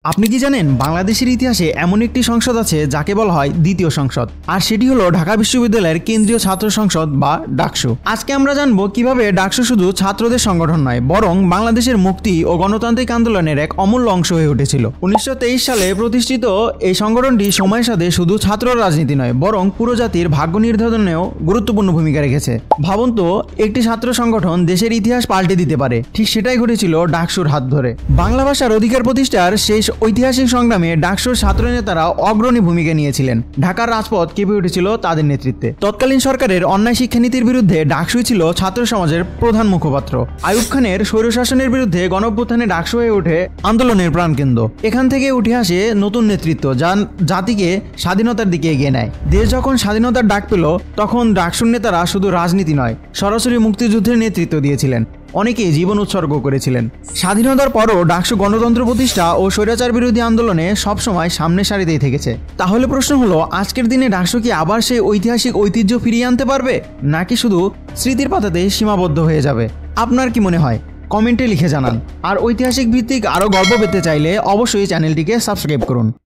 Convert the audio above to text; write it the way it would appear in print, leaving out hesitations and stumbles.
আপনি কি জানেন বাংলাদেশের ইতিহাসে এমন একটি সংসদ আছে যাকে বলা হয় দ্বিতীয় সংসদ, আর সেটি হলো ঢাকা বিশ্ববিদ্যালয়ের কেন্দ্রীয় ছাত্র সংসদ বা ডাকসু। আজকে আমরা জানবো কিভাবে ডাকসু শুধু ছাত্রদের সংগঠন নয়, বরং বাংলাদেশের মুক্তি ও গণতান্ত্রিক আন্দোলনের এক অমূল্য অংশ হয়ে উঠেছিল। 1923 সালে প্রতিষ্ঠিত এই সংগঠনটি সময়ের সাথে শুধু ছাত্র রাজনীতি নয়, বরং পুরো জাতির ভাগ্য নির্ধারণেও গুরুত্বপূর্ণ ভূমিকা রেখেছে। ভাবুন তো, একটি ছাত্র সংগঠন দেশের ইতিহাস পাল্টে দিতে পারে। ঠিক সেটাই ঘটেছিল ডাকসুর হাত ধরে। বাংলা ভাষার অধিকার প্রতিষ্ঠার শেষ ঐতিহাসিক সংগ্রামে ডাকসুর ছাত্র নেতারা অগ্রণী ভূমিকা নিয়েছিলেন। ঢাকার রাজপথ কেঁপে উঠেছিল তাদের নেতৃত্বে। তৎকালীন সরকারের অন্যায় শিক্ষানীতির বিরুদ্ধে ডাকসুই ছিল ছাত্র সমাজের প্রধান মুখপাত্র। আইয়ুব খানের স্বৈরশাসনের বিরুদ্ধে গণঅভ্যুত্থানে ডাকসু হয়ে ওঠে আন্দোলনের প্রাণকেন্দ্র। এখান থেকে উঠে আসে নতুন নেতৃত্ব, যা জাতিকে স্বাধীনতার দিকে এগিয়ে নেয়। দেশ যখন স্বাধীনতার ডাক পেল, তখন ডাকসুর নেতারা শুধু রাজনীতি নয়, সরাসরি মুক্তিযুদ্ধের নেতৃত্ব দিয়েছিলেন। অনেকেই জীবন উৎসর্গ করেছিলেন। স্বাধীনতার পরও ডাকসু গণতন্ত্র প্রতিষ্ঠা ও স্বৈরাচার বিরোধী আন্দোলনে সবসময় সামনের সারিতেই থেকেছে। তাহলে প্রশ্ন হলো, আজকের দিনে ডাকসু কি আবার সেই ঐতিহাসিক ঐতিহ্য ফিরিয়ে আনতে পারবে, নাকি শুধু স্মৃতির পাতাতে সীমাবদ্ধ হয়ে যাবে? আপনার কি মনে হয়? কমেন্টে লিখে জানান। আর ঐতিহাসিক ভিত্তিক আরও গল্প পেতে চাইলে অবশ্যই চ্যানেলটিকে সাবস্ক্রাইব করুন।